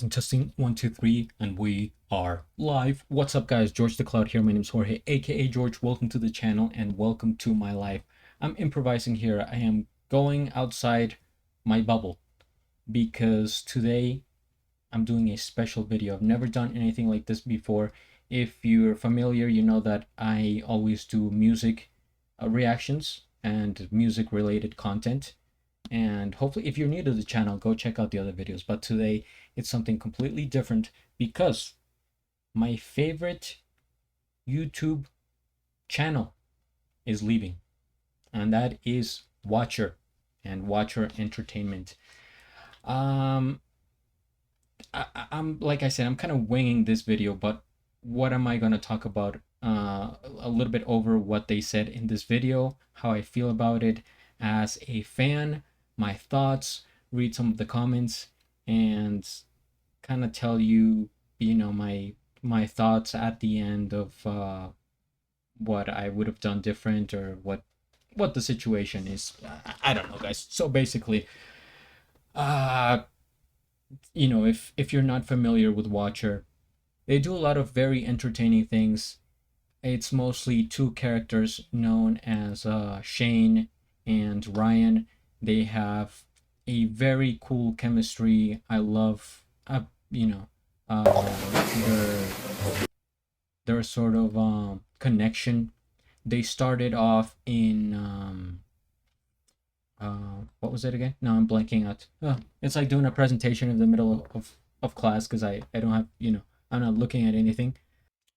Testing 1 2 3, and we are live. What's up, guys? George the Cloud here. My name is Jorge, aka George. Welcome to the channel and welcome to my life. I'm improvising here. I am going outside my bubble because today I'm doing a special video. I've never done anything like this before. If you're familiar, you know that I always do music reactions and music related content. And hopefully, if you're new to the channel, go check out the other videos. But today it's something completely different because my favorite YouTube channel is leaving, and that is Watcher and Watcher Entertainment. I'm like I said, I'm kind of winging this video, but what am I going to talk about? A little bit over what they said in this video, how I feel about it as a fan, my thoughts, read some of the comments, and kind of tell you, my thoughts at the end of what I would have done different, or what the situation is. I don't know, guys. So basically, uh, if you're not familiar with Watcher, they do a lot of very entertaining things. It's mostly two characters known as Shane and Ryan. They have a very cool chemistry. I love, their sort of connection. They started off in what was it again? No, I'm blanking out. Oh, it's like doing a presentation in the middle of class because I don't have, I'm not looking at anything.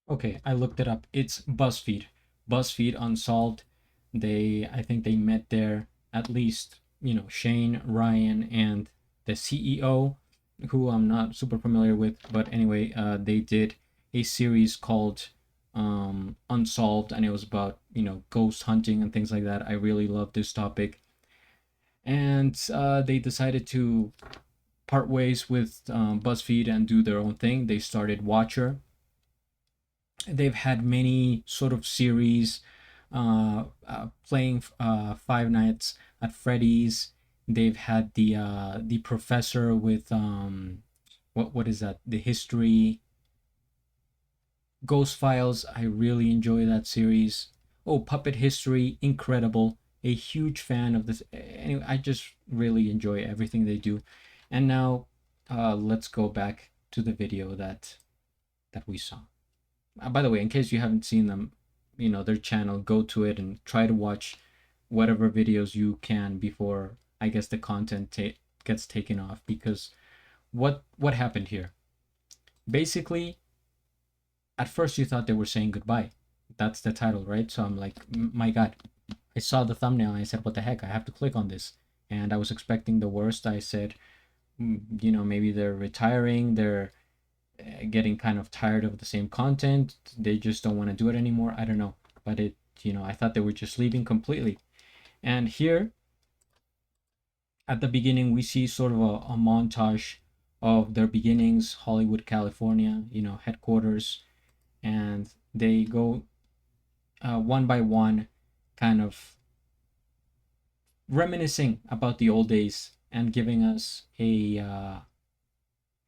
Okay, I looked it up. It's BuzzFeed. BuzzFeed Unsolved. I think they met there, at least, Shane, Ryan, and the CEO, who I'm not super familiar with. But anyway, they did a series called Unsolved, and it was about, ghost hunting and things like that. I really love this topic. And they decided to part ways with BuzzFeed and do their own thing. They started Watcher. They've had many sort of series, playing Five Nights at Freddy's. They've had the professor with what is that? The history. Ghost Files. I really enjoy that series. Oh, Puppet History, incredible. A huge fan of this. Anyway, I just really enjoy everything they do. And now, let's go back to the video that we saw. By the way, in case you haven't seen them, their channel, go to it and try to watch whatever videos you can before, I guess, the content gets taken off. Because what happened here? Basically, at first you thought they were saying goodbye. That's the title, right? So I'm like, my God, I saw the thumbnail and I said, what the heck? I have to click on this. And I was expecting the worst. I said, maybe they're retiring. They're getting kind of tired of the same content. They just don't want to do it anymore. I don't know. But I thought they were just leaving completely. And here at the beginning, we see sort of a montage of their beginnings, Hollywood, California, headquarters. And they go one by one, kind of reminiscing about the old days and giving us a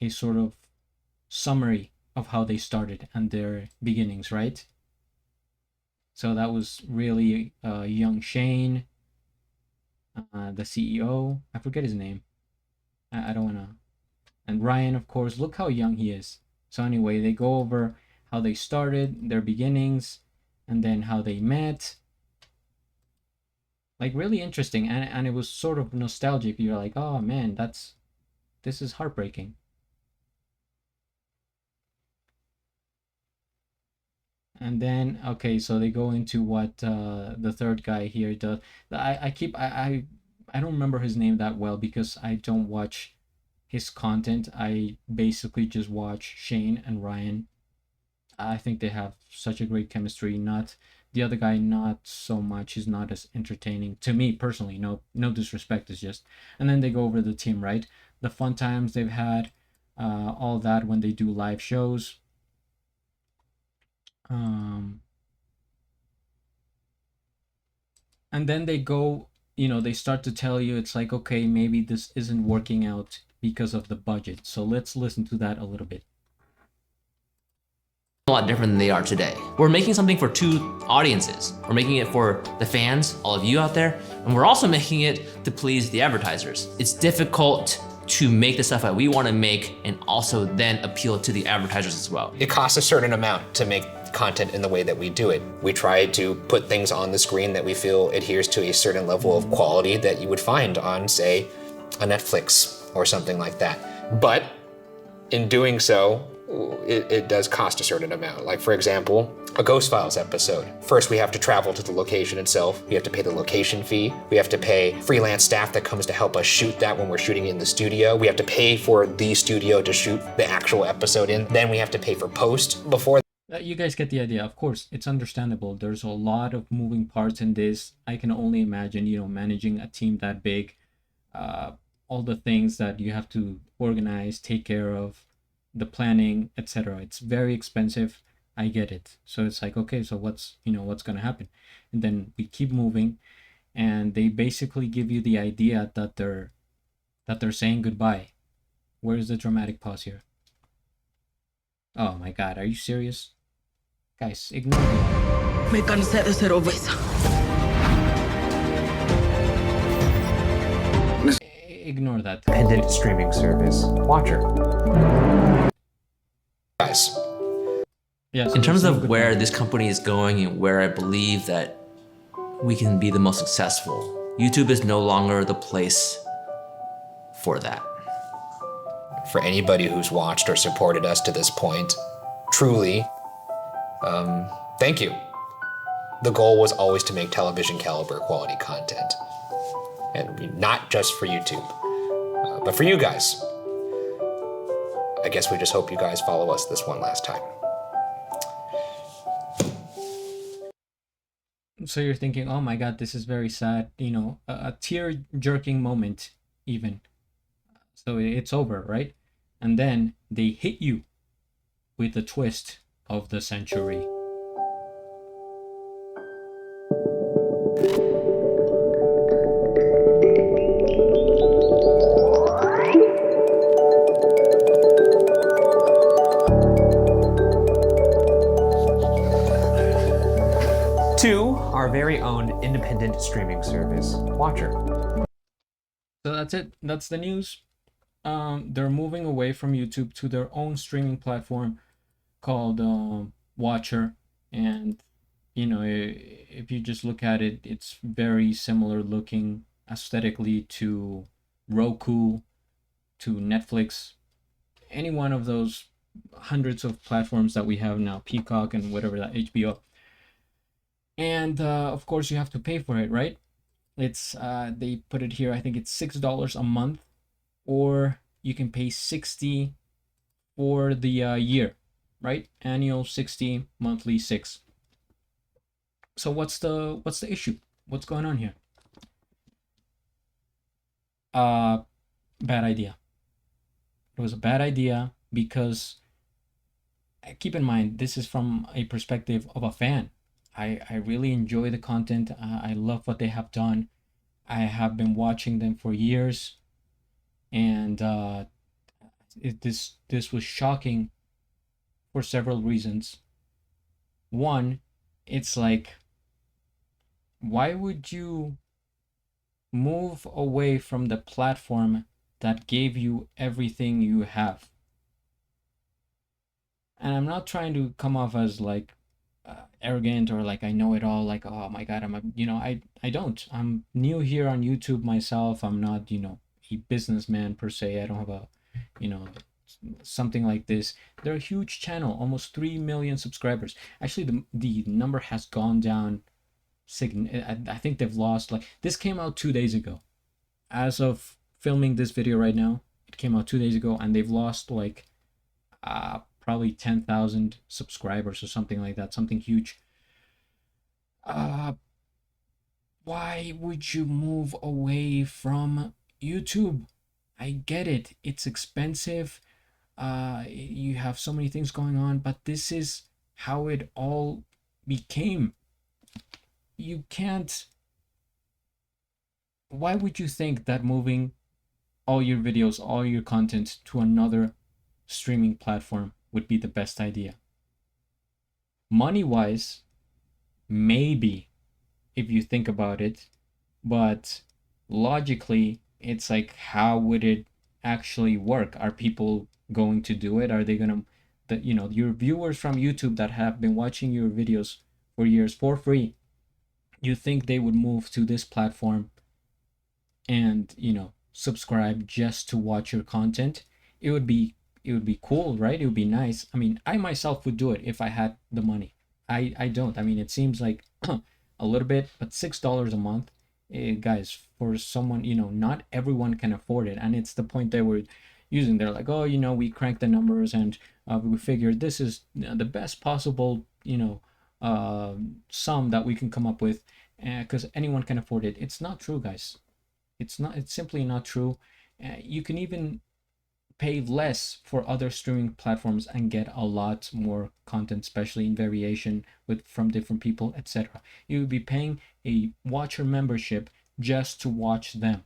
sort of summary of how they started and their beginnings, right? So that was really young Shane, the CEO. I forget his name. I don't want to. And Ryan, of course. Look how young he is. So anyway, they go over how they started, their beginnings, and then how they met. Like, really interesting. And it was sort of nostalgic. You're like, oh man, this is heartbreaking. And then, okay, so they go into what the third guy here does. I don't remember his name that well because I don't watch his content. I basically just watch Shane and Ryan. I think they have such a great chemistry. Not the other guy, not so much. He's not as entertaining to me personally. No disrespect. It's just. And then they go over the team, right? The fun times they've had, all that when they do live shows. And then they go, they start to tell you, it's like, okay, maybe this isn't working out because of the budget. So let's listen to that a little bit. A lot different than they are today. We're making something for two audiences. We're making it for the fans, all of you out there, and we're also making it to please the advertisers. It's difficult to make the stuff that we want to make and also then appeal to the advertisers as well. It costs a certain amount to make content in the way that we do it. We try to put things on the screen that we feel adheres to a certain level of quality that you would find on, say, a Netflix or something like that. But in doing so, it does cost a certain amount. Like, for example, a Ghost Files episode. First, we have to travel to the location itself. We have to pay the location fee. We have to pay freelance staff that comes to help us shoot that when we're shooting in the studio. We have to pay for the studio to shoot the actual episode in. Then we have to pay for post before. You guys get the idea. Of course, it's understandable. There's a lot of moving parts in this. I can only imagine, managing a team that big, all the things that you have to organize, take care of, the planning, etc. It's very expensive. I get it. So it's like, okay, so what's going to happen? And then we keep moving, and they basically give you the idea that they're saying goodbye. Where's the dramatic pause here? Oh my God, are you serious? Guys, ignore it. Me cansé de ser obesa. Ignore that. Independent streaming service, Watcher. Guys, Yeah, so In terms they're saying of goodbye. where this company is going and where I believe that we can be the most successful, YouTube is no longer the place for that. for anybody who's watched or supported us to this point, truly, thank you. The goal was always to make television caliber quality content. And not just for YouTube, but for you guys. I guess we just hope you guys follow us this one last time. So you're thinking, oh my God, this is very sad, a tear-jerking moment even. So it's over, right? And then they hit you with the twist of the century. To our very own independent streaming service, Watcher. So that's it. That's the news. They're moving away from YouTube to their own streaming platform called Watcher. And, if you just look at it, it's very similar looking aesthetically to Roku, to Netflix, any one of those hundreds of platforms that we have now, Peacock and whatever, that HBO. And of course you have to pay for it, right? It's they put it here, I think it's $6 a month, or you can pay $60 for the year, right? Annual 60, monthly 6. So what's the issue? What's going on here? Bad idea. It was a bad idea because, keep in mind, this is from a perspective of a fan. I really enjoy the content. I love what they have done. I have been watching them for years, and this was shocking for several reasons. One, it's like, why would you move away from the platform that gave you everything you have? And I'm not trying to come off as like arrogant or like I know it all, like, oh my God, I don't. I'm new here on YouTube myself. I'm not, a businessman per se. I don't have a, something like this. They're a huge channel, almost 3 million subscribers. Actually, the number has gone down. I think they've lost, like, this came out 2 days ago. As of filming this video right now, it came out 2 days ago, and they've lost like probably 10,000 subscribers or something like that, something huge. Why would you move away from YouTube? I get it. It's expensive. You have so many things going on, but this is how it all became. You can't. Why would you think that moving all your videos, all your content to another streaming platform would be the best idea. Money wise, maybe, if you think about it, but logically, it's like, how would it actually work? Are people going to do it? Are they gonna, your viewers from YouTube that have been watching your videos for years for free, you think they would move to this platform and subscribe just to watch your content? It would be cool, right? It would be nice. I mean, I myself would do it if I had the money. I don't. I mean, it seems like a little bit, but $6 a month, guys, for someone, not everyone can afford it. And it's the point they were using. They're like, oh, we crank the numbers and we figured this is the best possible, sum that we can come up with, because anyone can afford it. It's not true, guys. It's simply not true. You can even pay less for other streaming platforms and get a lot more content, especially in variation from different people, etc. You would be paying a watcher membership just to watch them.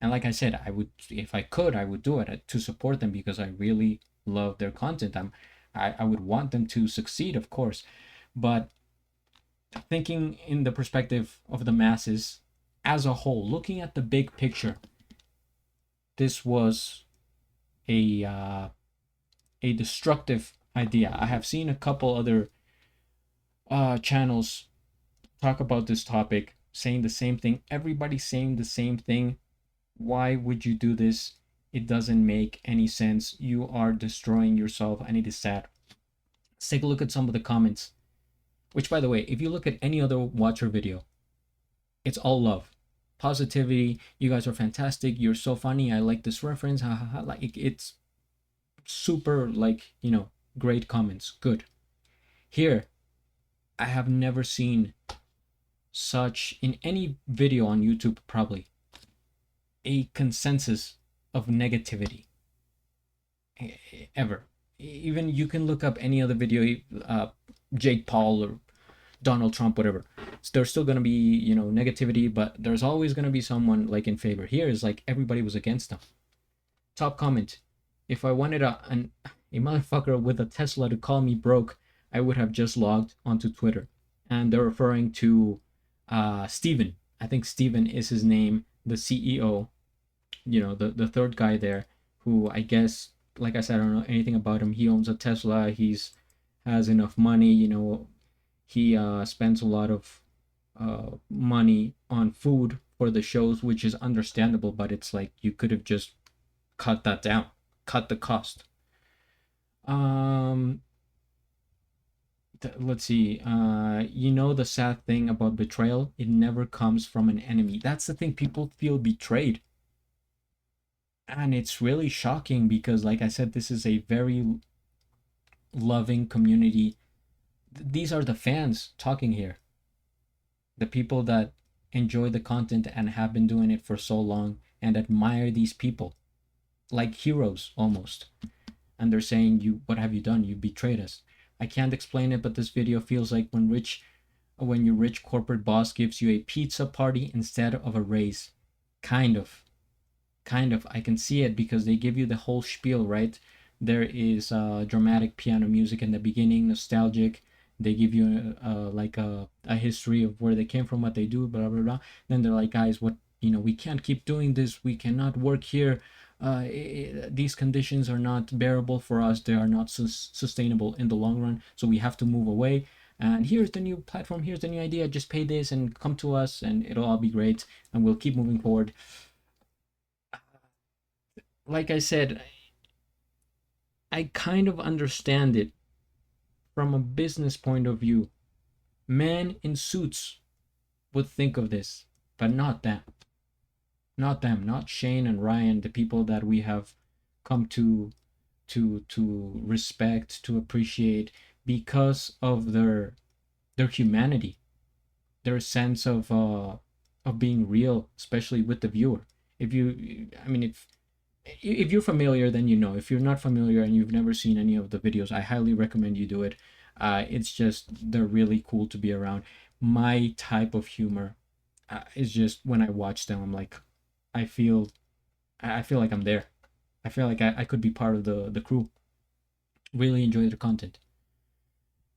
And like I said, I would, if I could, I would do it to support them because I really love their content. I would want them to succeed, of course. But thinking in the perspective of the masses as a whole, looking at the big picture, this was a destructive idea. I have seen a couple other channels talk about this topic, saying the same thing. Everybody's saying the same thing. Why would you do this? It doesn't make any sense. You are destroying yourself, and it is sad. Let's take a look at some of the comments. Which, by the way, if you look at any other watcher video, it's all love, positivity. You guys are fantastic. You're so funny. I like this reference. Ha ha ha. Like, it's super, like, great comments. Good. Here, I have never seen such, in any video on YouTube probably, a consensus of negativity ever. Even you can look up any other video, Jake Paul or Donald Trump, whatever. So there's still going to be, negativity, but there's always going to be someone like in favor. Here is like everybody was against them. Top comment: if I wanted a motherfucker with a Tesla to call me broke, I would have just logged onto Twitter. And they're referring to Steven. I think Steven is his name, the CEO, the third guy there, who I guess, like I said, I don't know anything about him. He owns a Tesla. Has enough money, he spends a lot of money on food for the shows, which is understandable, but it's like you could have just cut that down, cut the cost. Let's see. The sad thing about betrayal, it never comes from an enemy. That's the thing. People feel betrayed, and it's really shocking because, like I said, this is a very loving community. These are the fans talking here, the people that enjoy the content and have been doing it for so long and admire these people like heroes almost. And they're saying, what have you done? You betrayed us. I can't explain it, but this video feels like when your rich corporate boss gives you a pizza party instead of a raise. Kind of. I can see it because they give you the whole spiel, right? There is dramatic piano music in the beginning, nostalgic. They give you a history of where they came from, what they do, blah blah blah. Then they're like, guys, we can't keep doing this. We cannot work here. These conditions are not bearable for us. They are not sustainable in the long run. So we have to move away. And here's the new platform. Here's the new idea. Just pay this and come to us, and it'll all be great. And we'll keep moving forward. Like I said, I kind of understand it from a business point of view. Men in suits would think of this, but not them. Not Shane and Ryan, the people that we have come to respect, to appreciate because of their humanity, their sense of being real, especially with the viewer. If you're familiar, then you know. If you're not familiar and you've never seen any of the videos, I highly recommend you do it. It's just, they're really cool to be around. My type of humor is just, when I watch them, I'm like, I feel I feel like I'm there. I feel like I could be part of the crew. Really enjoy the content.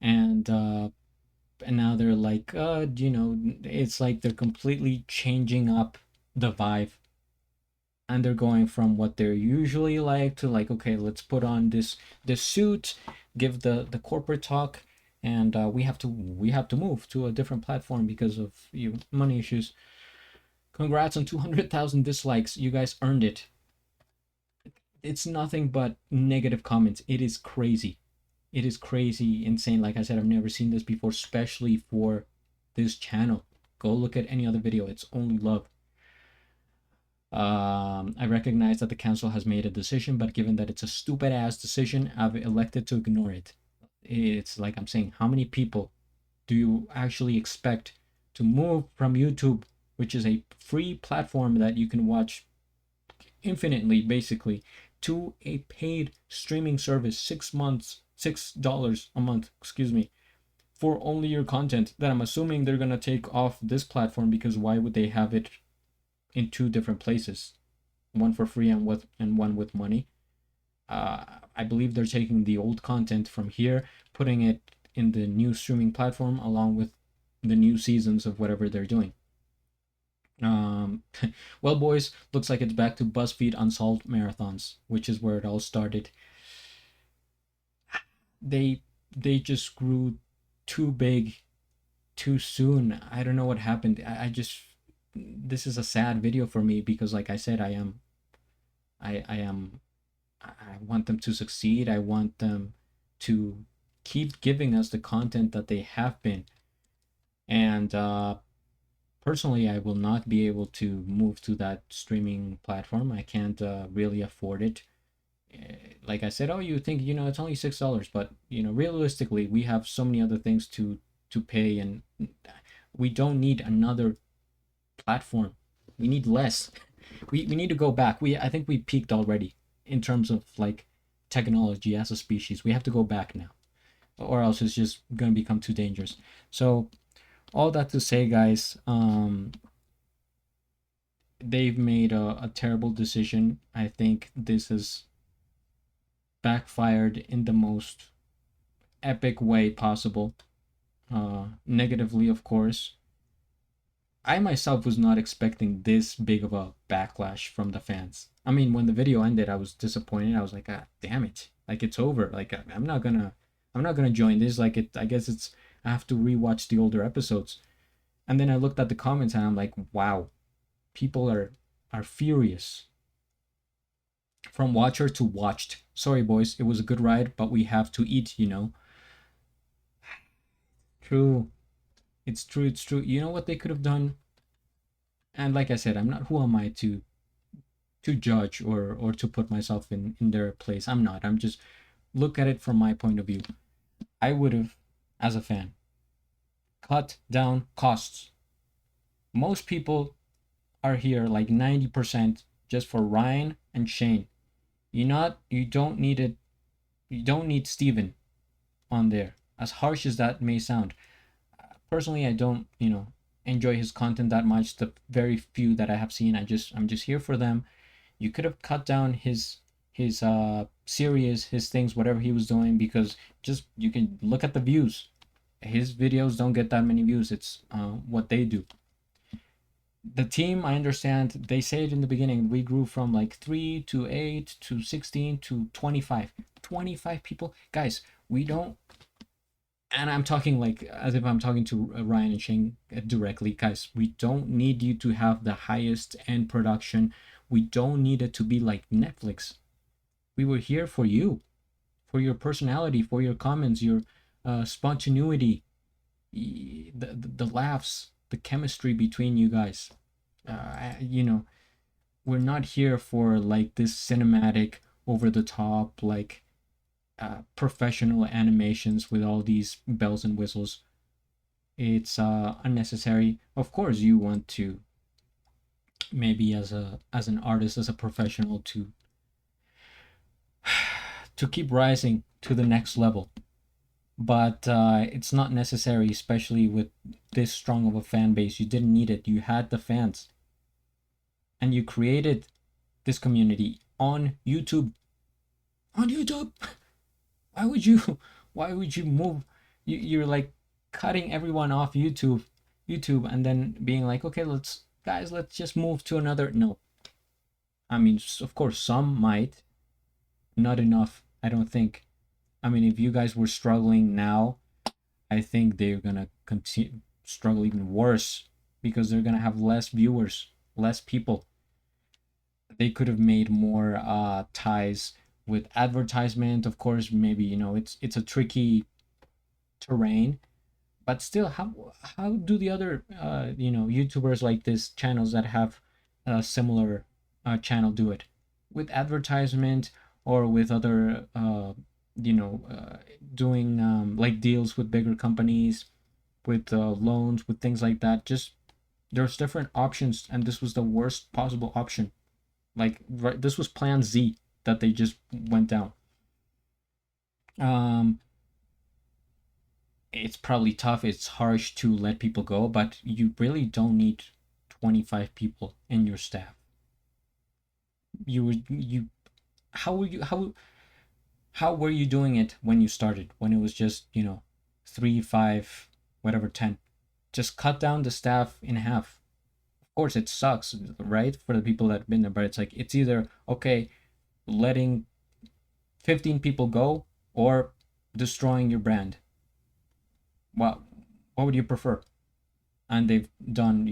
And now they're like, it's like they're completely changing up the vibe, and they're going from what they're usually like to like, okay, let's put on this suit, give the corporate talk, and we have to move to a different platform because of money issues. Congrats on 200,000 dislikes. You guys earned it. It's nothing but negative comments. It is crazy. It is crazy, insane. Like I said, I've never seen this before, especially for this channel. Go look at any other video. It's only love. I recognize that the council has made a decision, but given that it's a stupid ass decision, I've elected to ignore it. It's like I'm saying, how many people do you actually expect to move from YouTube, which is a free platform that you can watch infinitely, basically, to a paid streaming service, $6 a month, excuse me, for only your content that I'm assuming they're gonna take off this platform, because why would they have it in two different places, one for free and one with money? I believe they're taking the old content from here, putting it in the new streaming platform along with the new seasons of whatever they're doing. Well, boys, looks like it's back to BuzzFeed Unsolved Marathons, which is where it all started. They just grew too big too soon. I don't know what happened. I just, this is a sad video for me, because like I said, I want them to succeed. I want them to keep giving us the content that they have been. And personally, I will not be able to move to that streaming platform. I can't really afford it. Like I said, oh, you think, it's only $6, but realistically, we have so many other things to pay, and we don't need another platform. We need less. We need to go back. I think we peaked already in terms of like technology as a species. We have to go back now, or else it's just gonna become too dangerous. So all that to say, guys, they've made a terrible decision. I think this has backfired in the most epic way possible. Negatively, of course. I myself was not expecting this big of a backlash from the fans. I mean, when the video ended, I was disappointed. I was like, ah, damn it. Like, it's over. Like, I'm not gonna join this. Like, I guess I have to rewatch the older episodes. And then I looked at the comments and I'm like, wow, people are furious. From watcher to watched. Sorry, boys, it was a good ride, but we have to eat, True. It's true. You know what they could have done? And like I said, who am I to judge or to put myself in their place? I'm not. I'm just, look at it from my point of view. I would have, as a fan, cut down costs. Most people are here like 90% just for Ryan and Shane. You don't need it. You don't need Steven on there. As harsh as that may sound. Personally, I don't, enjoy his content that much. The very few that I have seen, I'm just here for them. You could have cut down his series, his things, whatever he was doing, because just, you can look at the views. His videos don't get that many views. It's what they do. The team, I understand, they say it in the beginning, we grew from like 3 to 8 to 16 to 25 people. Guys, we don't, and I'm talking like as if I'm talking to Ryan and Shane directly, guys, we don't need you to have the highest end production. We don't need it to be like Netflix. We were here for you, for your personality, for your comments, your spontaneity, the laughs, the chemistry between you guys. We're not here for like this cinematic, over the top, like professional animations with all these bells and whistles. It's unnecessary. Of course, you want to, maybe as an artist, as a professional, to keep rising to the next level, but it's not necessary, especially with this strong of a fan base. You didn't need it. You had the fans, and you created this community on YouTube. On YouTube. Why would you move? You're like cutting everyone off YouTube, and then being like, okay, let's just move to another. No, I mean, of course some might, not enough, I don't think. I mean, if you guys were struggling now, I think they're gonna continue struggle even worse, because they're gonna have less viewers, less people. They could have made more ties with advertisement. Of course, maybe, it's a tricky terrain, but still, how do the other YouTubers like this, channels that have a similar channel, do it? With advertisement, or with other doing like deals with bigger companies, with loans, with things like that. Just, there's different options, and this was the worst possible option. Like, right, this was plan Z that they just went down. It's probably tough, it's harsh to let people go, but you really don't need 25 people in your staff. How were you doing it when you started, when it was just 3, 5, whatever, 10? Just cut down the staff in half. Of course it sucks, right, for the people that have been there, but it's like, it's either, okay, letting 15 people go, or destroying your brand. What would you prefer? And they've done,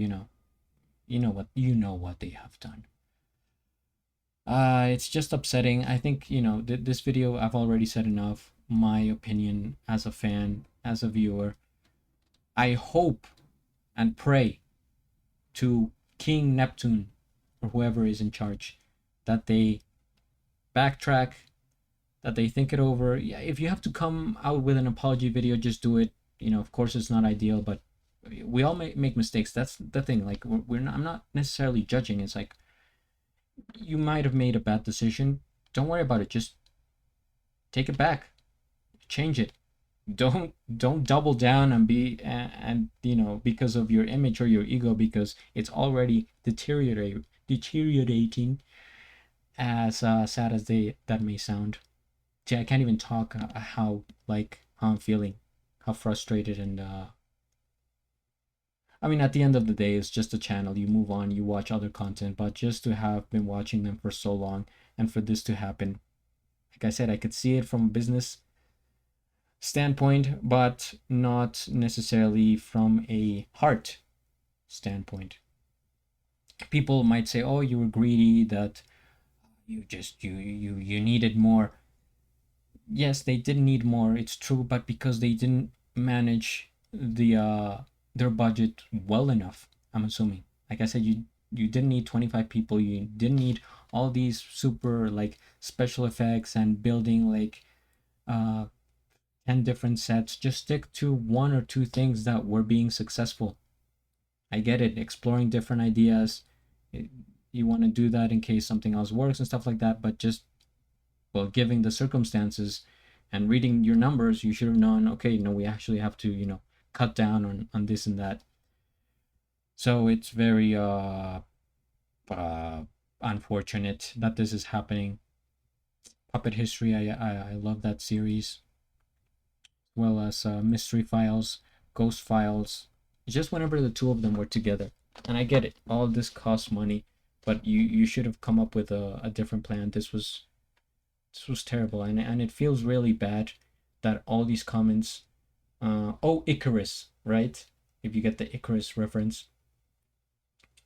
what they have done. It's just upsetting. I think, this video, I've already said enough. My opinion as a fan, as a viewer. I hope and pray to King Neptune, or whoever is in charge, that they backtrack, that they think it over. Yeah, if you have to come out with an apology video, just do it. Of course it's not ideal, but we all make mistakes. That's the thing. Like, I'm not necessarily judging. It's like, you might have made a bad decision. Don't worry about it. Just take it back, change it. Don't double down and because of your image or your ego, because it's already deteriorating, as sad as that may sound. See, I can't even talk how I'm feeling, how frustrated, and I mean, at the end of the day, it's just a channel. You move on, you watch other content, but just to have been watching them for so long, and for this to happen, like I said, I could see it from a business standpoint, but not necessarily from a heart standpoint. People might say, oh, you were greedy, that you needed more. Yes, they did need more, it's true, but because they didn't manage their budget well enough, I'm assuming. Like I said, you didn't need 25 people, you didn't need all these super special effects and building 10 different sets. Just stick to 1 or 2 things that were being successful. I get it, exploring different ideas, you want to do that in case something else works and stuff like that, but just, well, given the circumstances and reading your numbers, you should have known, okay, no, we actually have to cut down on this and that. So it's very unfortunate that this is happening. Puppet History, I love that series, as well as Mystery Files, Ghost Files. It's just whenever the two of them were together. And I get it, all this costs money, but you should have come up with a different plan. This was terrible, and it feels really bad that all these comments, Icarus, right? If you get the Icarus reference.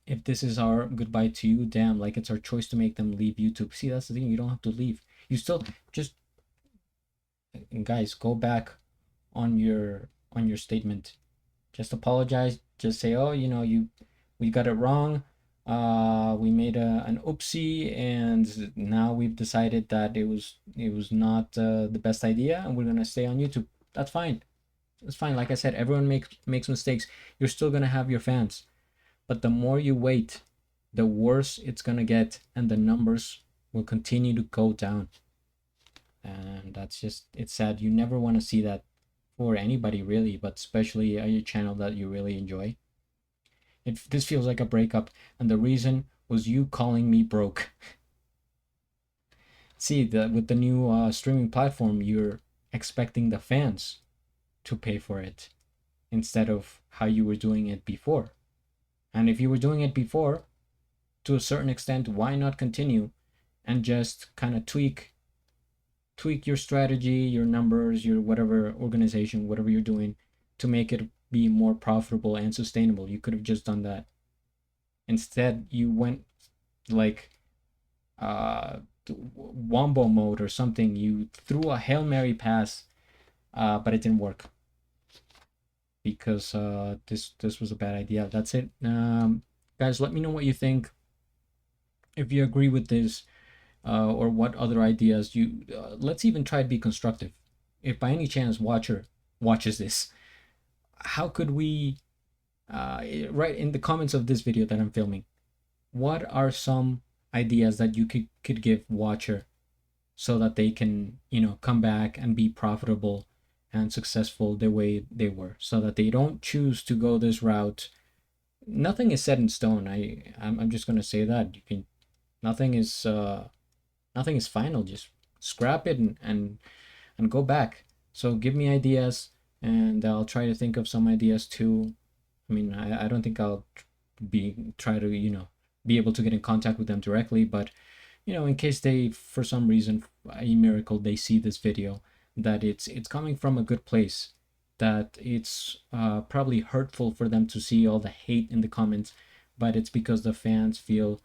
If this is our goodbye to you, damn, it's our choice to make them leave YouTube. See, that's the thing, you don't have to leave. You still just, guys, go back on your statement. Just apologize. Just say, oh, we got it wrong. We made an oopsie, and now we've decided that it was not the best idea, and we're gonna stay on YouTube. That's fine. It's fine. Like I said, everyone makes mistakes. You're still gonna have your fans, but the more you wait, the worse it's gonna get, and the numbers will continue to go down. And that's just, it's sad. You never want to see that for anybody, really, but especially a channel that you really enjoy. This feels like a breakup, and the reason was you calling me broke. see that with the new streaming platform, you're expecting the fans to pay for it instead of how you were doing it before. And if you were doing it before, to a certain extent, why not continue and just kind of tweak your strategy, your numbers, your whatever organization, whatever you're doing, to make it be more profitable and sustainable. You could have just done that. Instead, you went like wombo mode or something. You threw a Hail Mary pass, but it didn't work because this was a bad idea. That's it. Guys, let me know what you think. If you agree with this, or what other ideas you let's even try to be constructive. If by any chance watcher watches this, how could we write in the comments of this video that I'm filming, what are some ideas that you could give watcher so that they can, you know, come back and be profitable and successful the way they were, so that they don't choose to go this route. Nothing is set in stone. I'm just gonna say that you can, nothing is final. Just scrap it and go back. So give me ideas and I'll try to think of some ideas too. I mean, I don't think I'll try to, you know, be able to get in contact with them directly, but you know, in case they, for some reason, a miracle, they see this video, that it's coming from a good place, that it's probably hurtful for them to see all the hate in the comments, but it's because the fans feel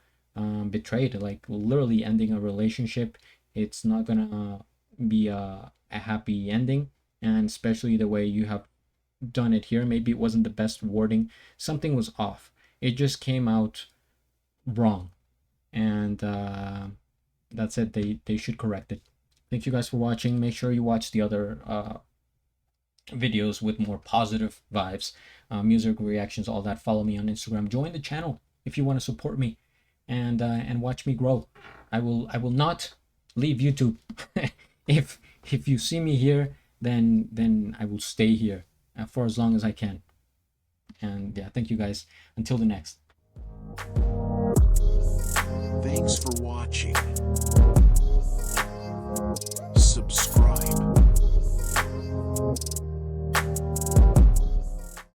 betrayed, like literally ending a relationship. It's not gonna be a happy ending, and especially the way you have done it here. Maybe it wasn't the best wording, something was off, it just came out wrong, and that's it. They should correct it. Thank you guys for watching. Make sure you watch the other videos with more positive vibes, music reactions, all that. Follow me on Instagram, join the channel if you want to support me and watch me grow. I will not leave YouTube. if you see me here, then I will stay here for as long as I can. And yeah, thank you guys. Until the next. Thanks for watching. Subscribe.